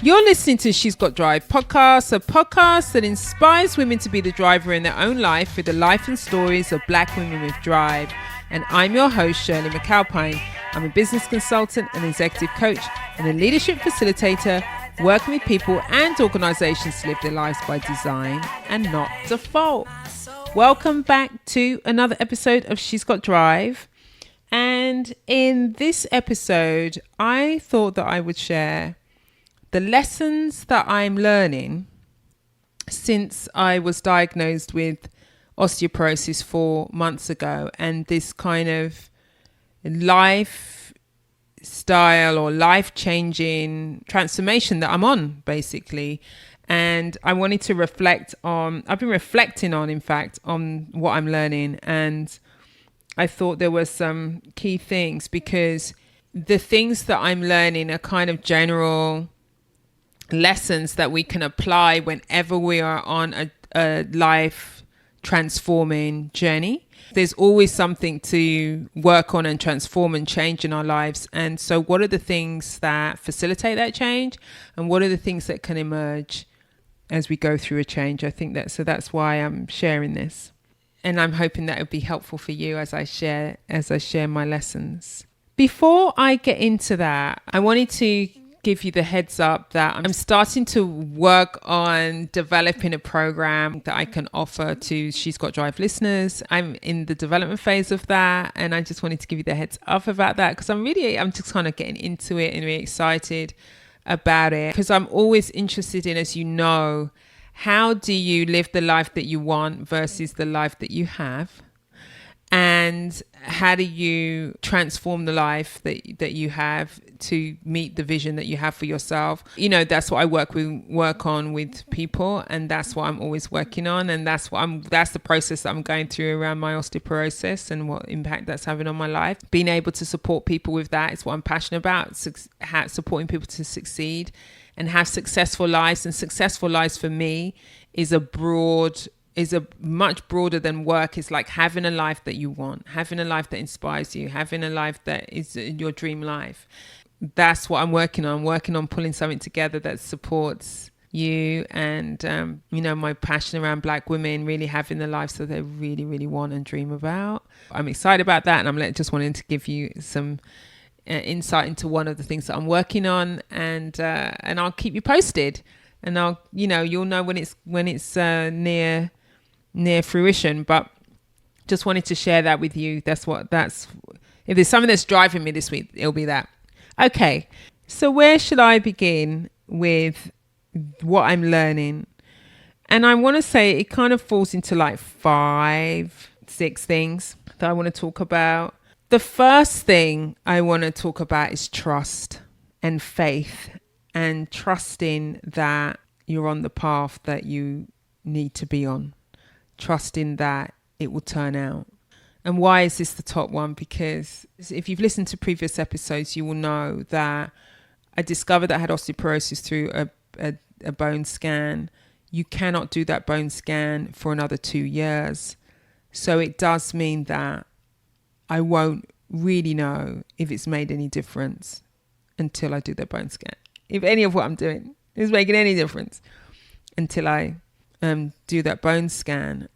You're listening to She's Got Drive podcast, a podcast that inspires women to be the driver in their own life with the life and stories of Black women with drive. And I'm your host, Shirley McAlpine. I'm a business consultant and executive coach and a leadership facilitator, working with people and organizations to live their lives by design and not default. Welcome back to another episode of She's Got Drive. And in this episode, I thought that I would share the lessons that I'm learning since I was diagnosed with osteoporosis 4 months ago, and this kind of lifestyle or life-changing transformation that I'm on, basically. And I wanted to I've been reflecting on, in fact, on what I'm learning. And I thought there were some key things, because the things that I'm learning are kind of general lessons that we can apply whenever we are on a life transforming journey. There's always something to work on and transform and change in our lives. And so what are the things that facilitate that change, and what are the things that can emerge as we go through a change? I think that's why I'm sharing this, and I'm hoping that it'll be helpful for you as I share my lessons. Before I get into that, I wanted to give you the heads up that I'm starting to work on developing a program that I can offer to She's Got Drive listeners. I'm in the development phase of that, and I just wanted to give you the heads up about that, because I'm just kind of getting into it and really excited about it, because I'm always interested in, as you know, how do you live the life that you want versus the life that you have? And how do you transform the life that you have to meet the vision that you have for yourself? You know, that's what I work on with people, and that's what I'm always working on. And that's the process that I'm going through around my osteoporosis and what impact that's having on my life. Being able to support people with that is what I'm passionate about, supporting people to succeed and have successful lives. And successful lives for me is much broader than work. It's like having a life that you want, having a life that inspires you, having a life that is your dream life. That's what I'm working on pulling something together that supports you and, my passion around Black women really having the lives that they really, really want and dream about. I'm excited about that, and I'm just wanting to give you some insight into one of the things that I'm working on, and I'll keep you posted, and you'll know when it's near fruition. But just wanted to share that with you. If there's something that's driving me this week, it'll be that. Okay, so where should I begin with what I'm learning? And I want to say it kind of falls into like 5-6 things that I want to talk about. The first thing I want to talk about is trust and faith, and trusting that you're on the path that you need to be on. Trusting that it will turn out. And why is this the top one? Because if you've listened to previous episodes, you will know that I discovered that I had osteoporosis through a bone scan. You cannot do that bone scan for another 2 years. So it does mean that I won't really know if it's made any difference until I do the bone scan. If any of what I'm doing is making any difference until I do that bone scan.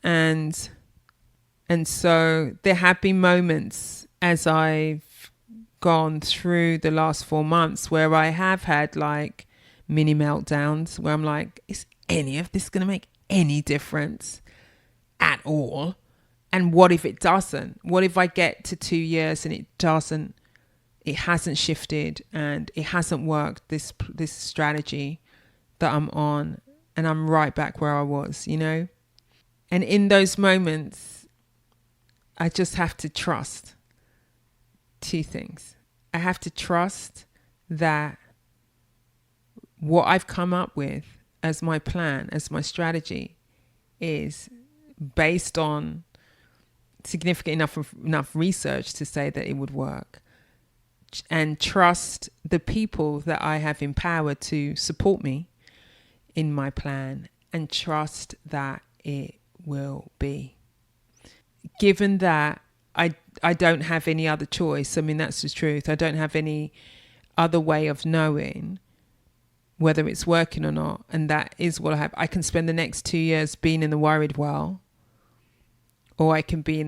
And so there have been moments as I've gone through the last 4 months where I have had like mini meltdowns where I'm like, is any of this going to make any difference at all? And what if it doesn't? What if I get to 2 years and it hasn't shifted and it hasn't worked, this strategy that I'm on, and I'm right back where I was, And in those moments, I just have to trust 2 things. I have to trust that what I've come up with as my plan, as my strategy, is based on significant enough research to say that it would work. And trust the people that I have empowered to support me in my plan, and trust that it will be. Given that I don't have any other choice, I mean, that's the truth. I don't have any other way of knowing. whether it's working or not. And that is what I have. I can spend the next 2 years being in the worried well, or I can be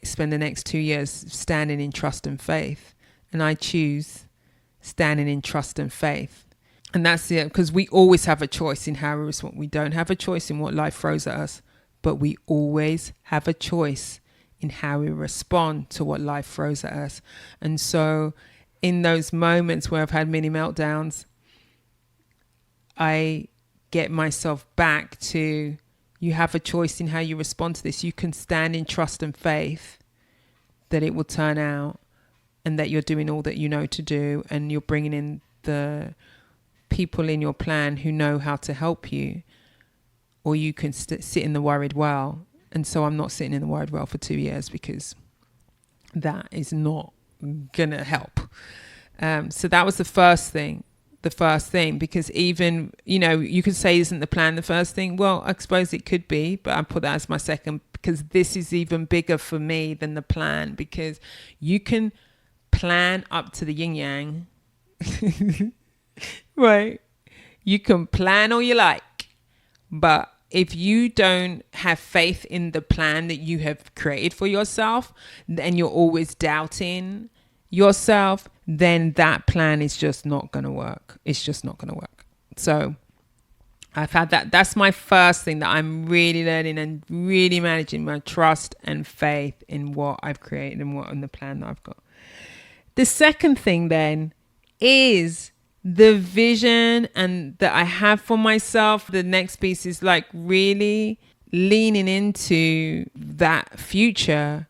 spend the next 2 years standing in trust and faith. And I choose standing in trust and faith. And that's it, because we always have a choice in how we respond. We don't have a choice in what life throws at us, but we always have a choice in how we respond to what life throws at us. And so in those moments where I've had mini meltdowns, I get myself back to, you have a choice in how you respond to this. You can stand in trust and faith that it will turn out, and that you're doing all that you know to do, and you're bringing in the people in your plan who know how to help you. Or you can sit in the worried well. And so I'm not sitting in the worried well for 2 years, because that is not going to help. So that was the first thing, because even, you could say, isn't the plan the first thing? Well, I suppose it could be, but I put that as my second, because this is even bigger for me than the plan, because you can plan up to the yin yang, right? You can plan all you like, but if you don't have faith in the plan that you have created for yourself, and you're always doubting yourself, then that plan is just not going to work. It's just not going to work. So I've had that. That's my first thing that I'm really learning and really managing, my trust and faith in what I've created and what in the plan that I've got. The second thing then is the vision and that I have for myself. The next piece is like really leaning into that future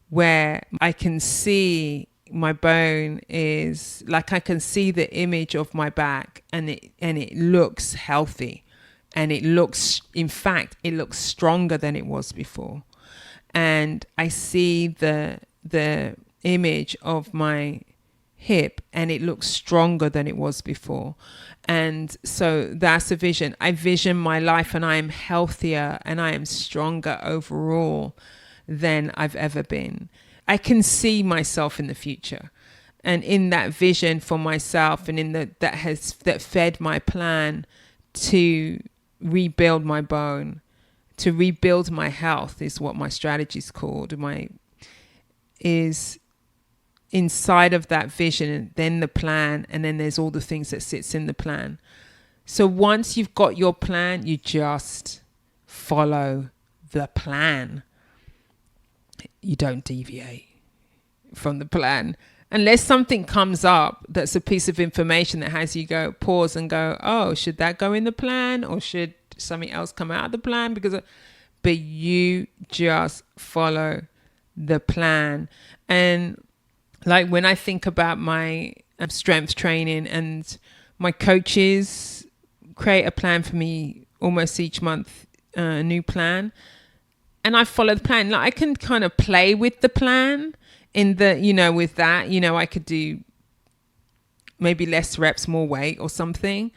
where I can see my bone is like, I can see the image of my back, and it looks healthy, and it looks, in fact, it looks stronger than it was before. And I see the image of my hip, and it looks stronger than it was before. And so that's a vision. I vision my life, and I am healthier and I am stronger overall than I've ever been. I can see myself in the future, and in that vision for myself, and in that fed my plan to rebuild my bone, to rebuild my health, is what my strategy is called. Is inside of that vision, and then the plan, and then there's all the things that sits in the plan. So once you've got your plan, you just follow the plan. You don't deviate from the plan unless something comes up that's a piece of information that has you go pause and go, oh, should that go in the plan, or should something else come out of the plan? But you just follow the plan. And like when I think about my strength training, and my coaches create a plan for me almost each month, a new plan, and I follow the plan. Like I can kind of play with the plan in the, with that, I could do maybe less reps, more weight or something,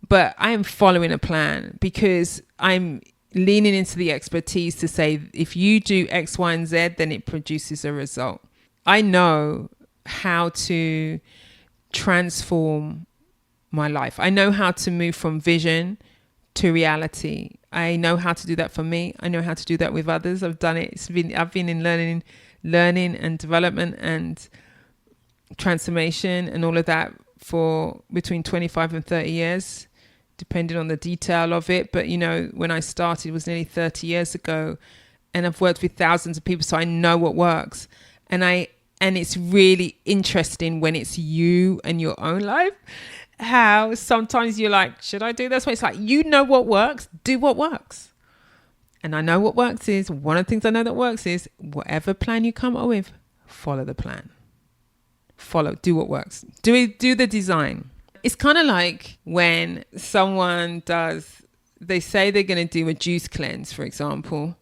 but I am following a plan because I'm leaning into the expertise to say, if you do X, Y, and Z, then it produces a result. I know how to transform my life. I know how to move from vision to reality. I know how to do that for me. I know how to do that with others. I've done it. I've been in learning and development and transformation and all of that for between 25 and 30 years, depending on the detail of it. But, when I started, it was nearly 30 years ago, and I've worked with thousands of people, so I know what works. And it's really interesting when it's you and your own life, how sometimes you're like, should I do this? But it's like, what works, do what works. And I know what works is, one of the things I know that works is, whatever plan you come up with, follow the plan. Do what works. Do the design. It's kind of like when someone they say they're going to do a juice cleanse, for example,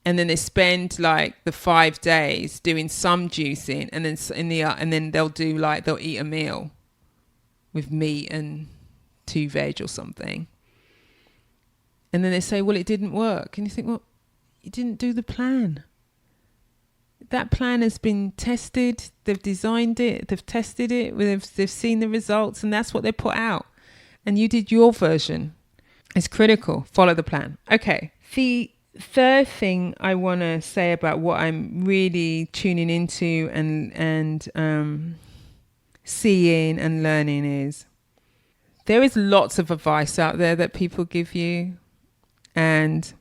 and then they spend like the 5 days doing some juicing, and then they'll eat a meal with meat and 2 veg or something. And then they say, well, it didn't work. And you think, well, you didn't do the plan. That plan has been tested. They've designed it. They've tested it. They've seen the results, and that's what they put out. and you did your version. It's critical. Follow the plan. Okay. The third thing I want to say about what I'm really tuning into and seeing and learning is there is lots of advice out there that people give you, and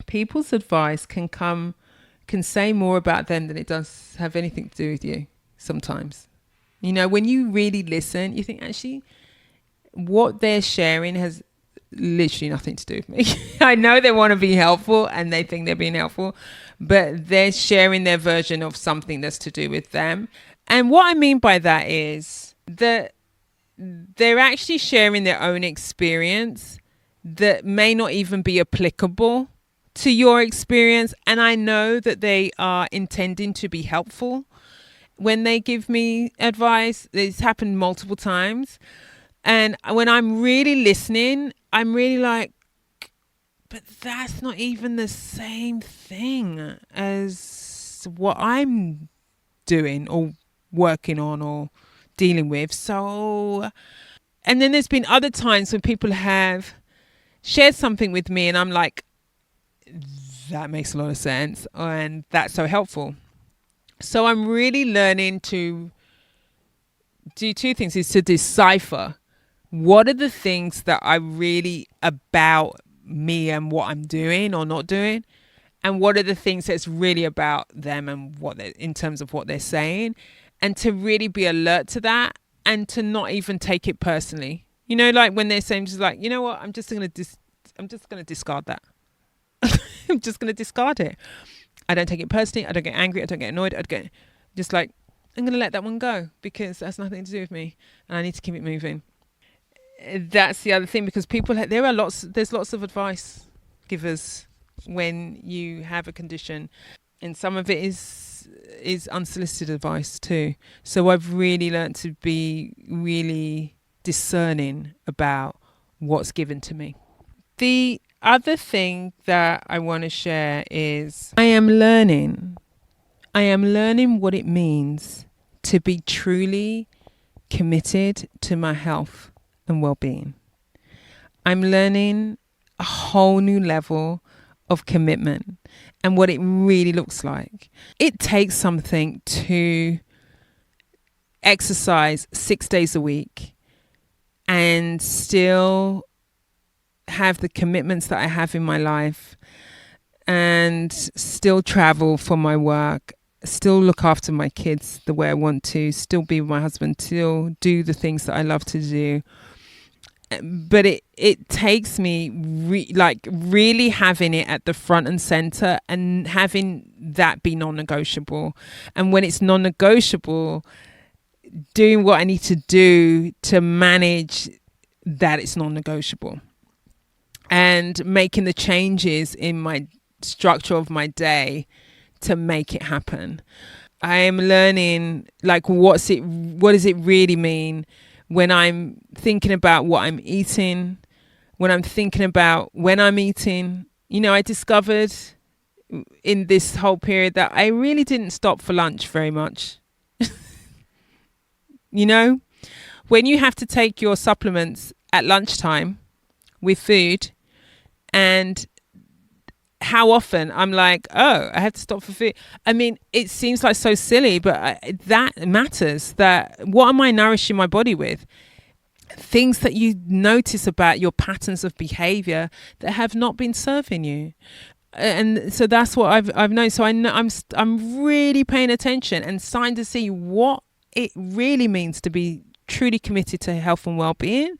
people's advice can say more about them than it does have anything to do with you sometimes. You know, when you really listen, you think, actually, what they're sharing has literally nothing to do with me. I know they want to be helpful and they think they're being helpful, but they're sharing their version of something that's to do with them. And what I mean by that is that they're actually sharing their own experience that may not even be applicable to your experience. And I know that they are intending to be helpful when they give me advice. It's happened multiple times. And when I'm really listening, I'm really like, but that's not even the same thing as what I'm doing or working on or dealing with. So, and then there's been other times when people have shared something with me and I'm like, that makes a lot of sense and that's so helpful. So I'm really learning to do two things, is to decipher what are the things that are really about me and what I'm doing or not doing, and what are the things that's really about them and what they're, in terms of what they're saying, and to really be alert to that and to not even take it personally. You know, like when they're saying, just like, you know what, I'm just gonna discard that. I'm just gonna discard it. I don't take it personally. I don't get angry. I don't get annoyed. I get just like, I'm gonna let that one go because that's nothing to do with me, and I need to keep it moving. That's the other thing, because there's lots of advice givers when you have a condition, and some of it is unsolicited advice too. So I've really learned to be really discerning about what's given to me. The other thing that I want to share is I am learning what it means to be truly committed to my health and well-being. I'm learning a whole new level of commitment and what it really looks like. It takes something to exercise 6 days a week and still have the commitments that I have in my life and still travel for my work, still look after my kids the way I want to, still be with my husband, still do the things that I love to do. But it takes me really having it at the front and center and having that be non-negotiable. And when it's non-negotiable, doing what I need to do to manage that it's non-negotiable and making the changes in my structure of my day to make it happen. I am learning, like, what does it really mean when I'm thinking about what I'm eating, when I'm thinking about when I'm eating. You know, I discovered in this whole period that I really didn't stop for lunch very much. You know, when you have to take your supplements at lunchtime with food, and how often I'm like, oh, I have to stop for food. I mean, it seems like so silly, but that matters. That what am I nourishing my body with? Things that you notice about your patterns of behavior that have not been serving you. And so that's what I've known. So I know I'm really paying attention and starting to see what it really means to be truly committed to health and well-being.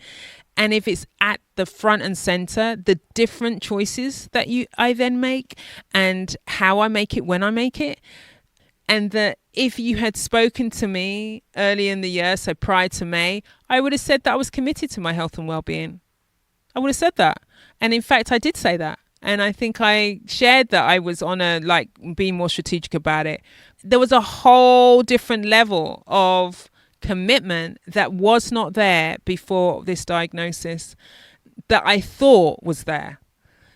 And if it's at the front and center, the different choices that I then make and how I make it when I make it. And that if you had spoken to me early in the year, so prior to May, I would have said that I was committed to my health and well-being. I would have said that. And in fact, I did say that. And I think I shared that I was on being more strategic about it. There was a whole different level of commitment that was not there before this diagnosis that I thought was there.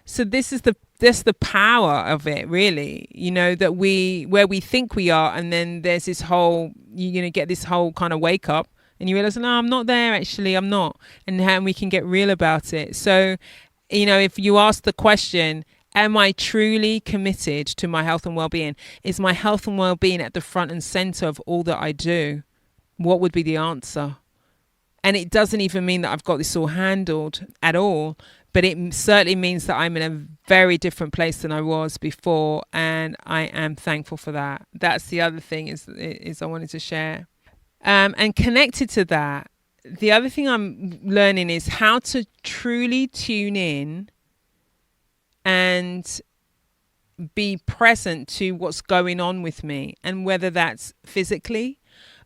So this is the power of it, really, you know, that where we think we are, and then there's this whole, you're going to get this whole kind of wake up And you realize, no, I'm not there, actually, I'm not. And how we can get real about it. So, if you ask the question, am I truly committed to my health and well-being? Is my health and well-being at the front and center of all that I do? What would be the answer? And it doesn't even mean that I've got this all handled at all, but it certainly means that I'm in a very different place than I was before, and I am thankful for that. That's the other thing is I wanted to share. And connected to that, the other thing I'm learning is how to truly tune in and be present to what's going on with me, and whether that's physically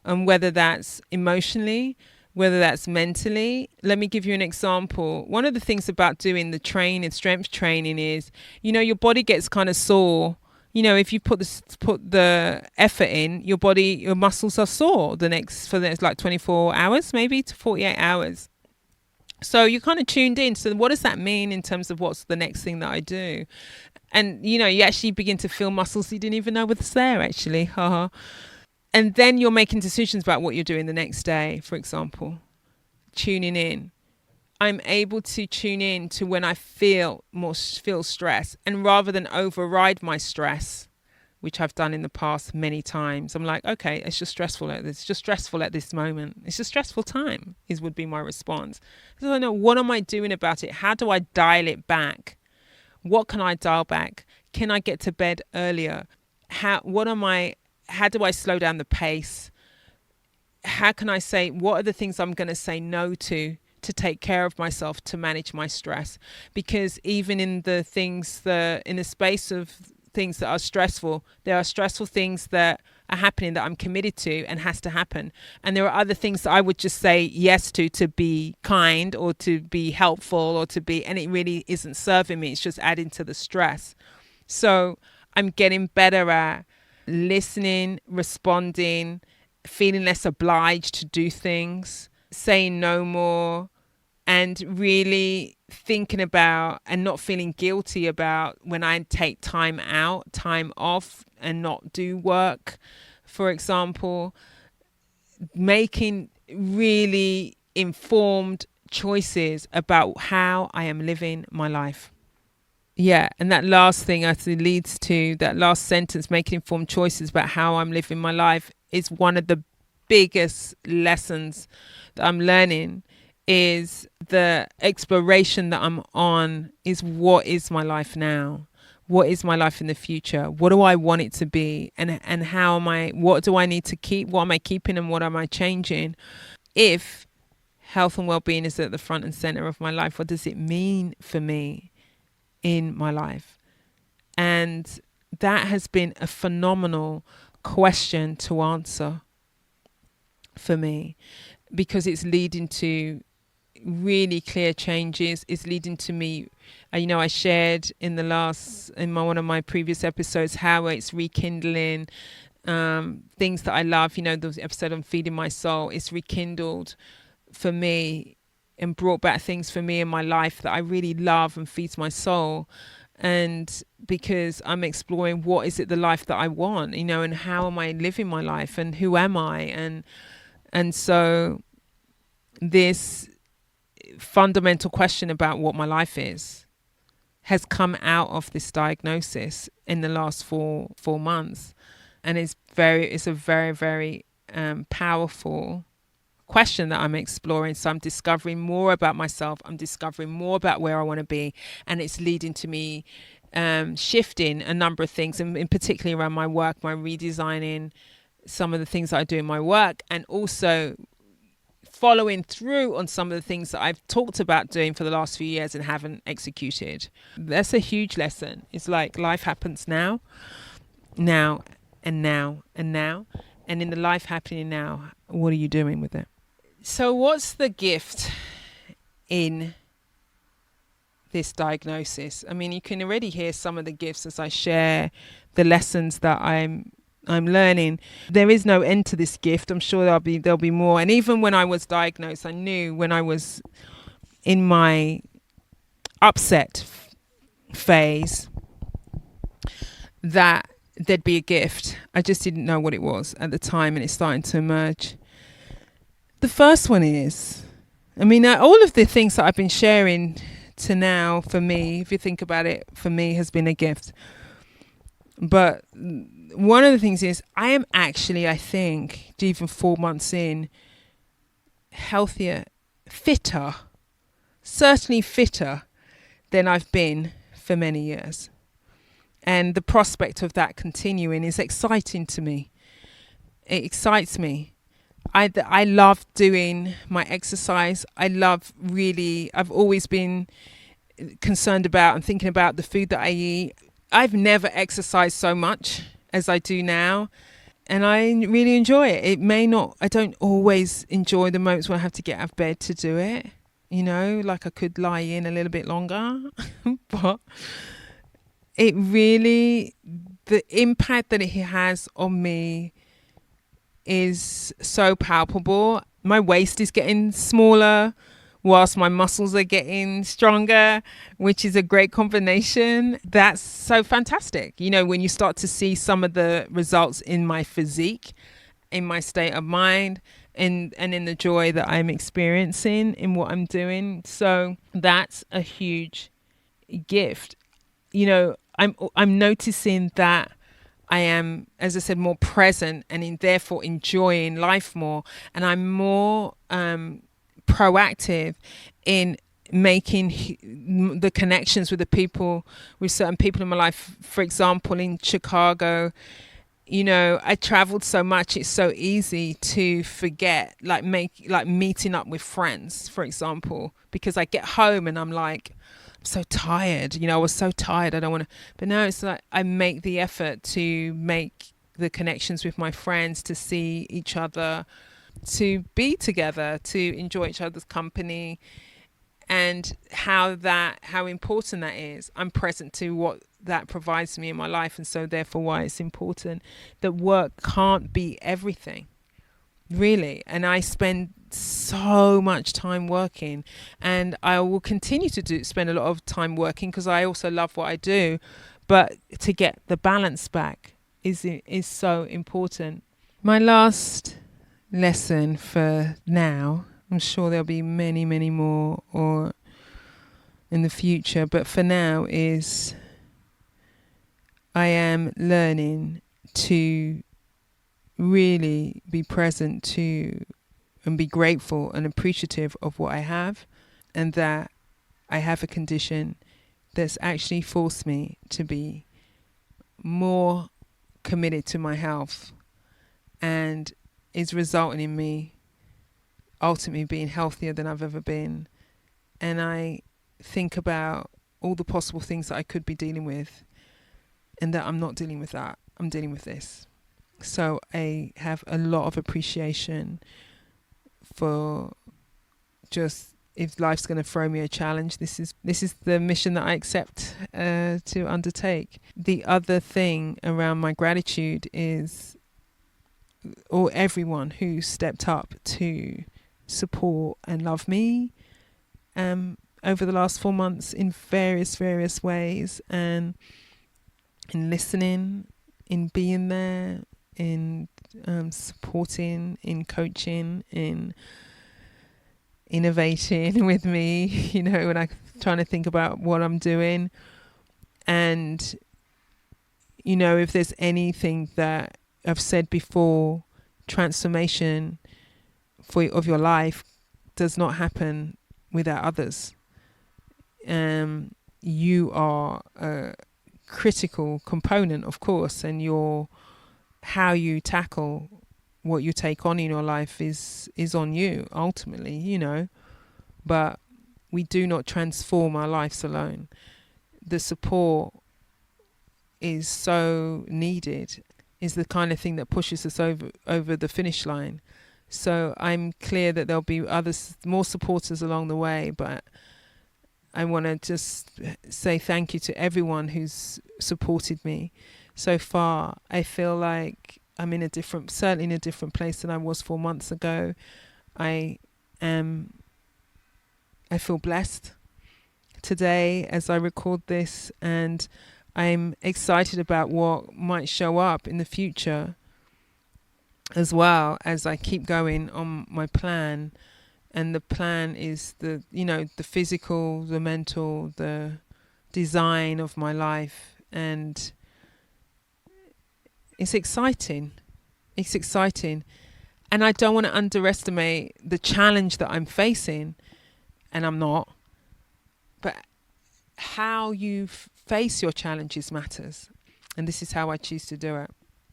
and whether that's emotionally, whether that's mentally. Let me give you an example. One of the things about doing the strength training is, your body gets kind of sore. If you put the effort in, your muscles are sore for the next like 24 hours, maybe to 48 hours. So you're kind of tuned in. So what does that mean in terms of what's the next thing that I do? And, you actually begin to feel muscles you didn't even know was there, actually. And then you're making decisions about what you're doing the next day, for example, tuning in. I'm able to tune in to when I feel stress, and rather than override my stress, which I've done in the past many times, I'm like, okay, it's just stressful at this moment. It's a stressful time would be my response. So I know, what am I doing about it? How do I dial it back? What can I dial back? Can I get to bed earlier? How do I slow down the pace? How can I what are the things I'm going to say no to take care of myself, to manage my stress? Because even in the space of things that are stressful, there are stressful things that are happening that I'm committed to and has to happen. And there are other things that I would just say yes to be kind or to be helpful and it really isn't serving me. It's just adding to the stress. So I'm getting better at listening, responding, feeling less obliged to do things, saying no more, and really thinking about and not feeling guilty about when I take time off and not do work, for example. Making really informed choices about how I am living my life. Yeah, and that last thing actually leads to that last sentence, making informed choices about how I'm living my life, is one of the biggest lessons that I'm learning. Is the exploration that I'm on is, what is my life now? What is my life in the future? What do I want it to be? And what do I need to keep? What am I keeping and what am I changing? If health and well-being is at the front and center of my life, what does it mean for me in my life? And that has been a phenomenal question to answer for me, because it's leading to really clear changes. It's leading to me, I shared in one of my previous episodes how it's rekindling things that I love. The episode on feeding my soul, it's rekindled for me and brought back things for me in my life that I really love and feeds my soul. And because I'm exploring what is it the life that I want, and how am I living my life and who am I? And so this fundamental question about what my life is has come out of this diagnosis in the last four months. And it's a very, very powerful question that I'm exploring. So I'm discovering more about myself. I'm discovering more about where I want to be. And it's leading to me shifting a number of things, and in particularly around my work, my redesigning some of the things that I do in my work, and also following through on some of the things that I've talked about doing for the last few years and haven't executed. That's a huge lesson. It's like life happens now, and now, and now. And in the life happening now, what are you doing with it? So what's the gift in this diagnosis? I mean, you can already hear some of the gifts as I share the lessons that I'm learning. There is no end to this gift. I'm sure there'll be more. And even when I was diagnosed, I knew when I was in my upset phase that there'd be a gift. I just didn't know what it was at the time, and it's starting to emerge. The first one is, all of the things that I've been sharing to now, for me, if you think about it, for me has been a gift. But one of the things is I am actually, I think, even 4 months in, healthier, fitter, certainly fitter than I've been for many years. And the prospect of that continuing is exciting to me. It excites me. I love doing my exercise. I've always been concerned about and thinking about the food that I eat. I've never exercised so much as I do now. And I really enjoy it. I don't always enjoy the moments when I have to get out of bed to do it. Like I could lie in a little bit longer. But it really, the impact that it has on me is so palpable. My waist is getting smaller whilst my muscles are getting stronger, which is a great combination. That's so fantastic. When you start to see some of the results in my physique, in my state of mind, and in the joy that I'm experiencing in what I'm doing. So that's a huge gift. I'm noticing that I am, as I said, more present and therefore enjoying life more. And I'm more proactive in making the connections with certain people in my life. For example, in Chicago, I traveled so much, it's so easy to forget, like meeting up with friends, for example, because I get home and I'm like, I'm so tired. I was so tired. I don't want to. But now it's like I make the effort to make the connections with my friends, to see each other, to be together, to enjoy each other's company, and how important that is. I'm present to what that provides me in my life, and so therefore why it's important that work can't be everything, really. And I spend so much time working, and I will continue to spend a lot of time working because I also love what I do, but to get the balance back is so important. My last lesson for now, I'm sure there'll be many more or in the future, but for now, is I am learning to really be present to and be grateful and appreciative of what I have, and that I have a condition that's actually forced me to be more committed to my health, and is resulting in me ultimately being healthier than I've ever been. And I think about all the possible things that I could be dealing with, and that I'm not dealing with that. I'm dealing with this. So I have a lot of appreciation for just, if life's going to throw me a challenge, this is the mission that I accept to undertake. The other thing around my gratitude is everyone who stepped up to support and love me over the last 4 months in various ways, and in listening, in being there, in supporting, in coaching, in innovating with me, when I'm trying to think about what I'm doing. And, if there's anything that I've said before, transformation of your life does not happen without others. You are a critical component, of course, and how you tackle what you take on in your life is on you ultimately, but we do not transform our lives alone. The support is so needed, is the kind of thing that pushes us over the finish line. So I'm clear that there'll be more supporters along the way, but I want to just say thank you to everyone who's supported me so far. I feel like I'm certainly in a different place than I was 4 months ago. I feel blessed today as I record this, and I'm excited about what might show up in the future. as well as I keep going on my plan. And the plan is the physical, the mental, the design of my life. And it's exciting. It's exciting. And I don't want to underestimate the challenge that I'm facing. And I'm not. But how you face your challenges matters. And this is how I choose to do it.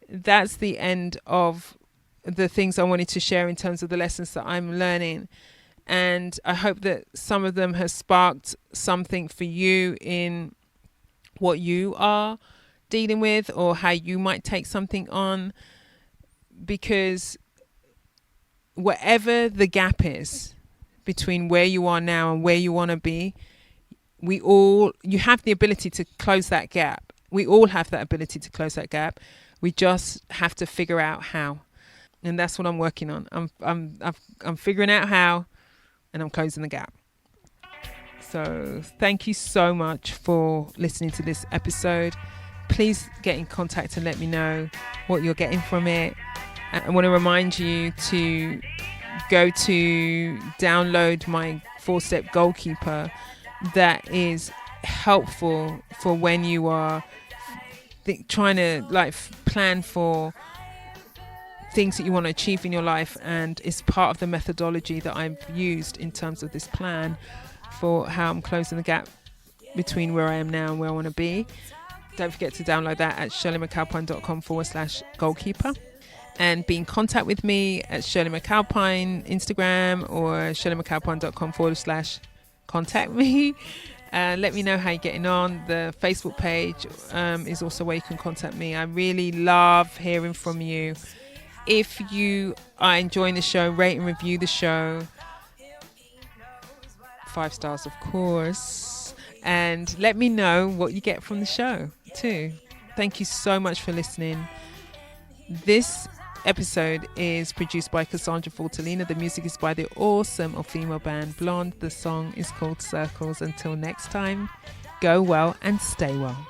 That's the end of the things I wanted to share in terms of the lessons that I'm learning. And I hope that some of them have sparked something for you in what you are dealing with, or how you might take something on. Because whatever the gap is between where you are now and where you want to be, you have the ability to close that gap. We all have that ability to close that gap. We just have to figure out how. And that's what I'm working on. I'm figuring out how, and I'm closing the gap. So thank you so much for listening to this episode. Please get in contact and let me know what you're getting from it. I want to remind you to go to download my 4-step goalkeeper that is helpful for when you are trying to plan for things that you want to achieve in your life, and it's part of the methodology that I've used in terms of this plan for how I'm closing the gap between where I am now and where I want to be. Don't forget to download that at shirleymcalpine.com/goalkeeper, and be in contact with me at Shirley McAlpine Instagram, or shirleymcalpine.com/contact me. Let me know how you're getting on. The Facebook page is also where you can contact me. I really love hearing from you. If you are enjoying the show, rate and review the show. 5 stars, of course. And let me know what you get from the show too. Thank you so much for listening. This episode is produced by Cassandra Fortalina. The music is by the awesome or female band Blonde. The song is called Circles. Until next time, go well and stay well.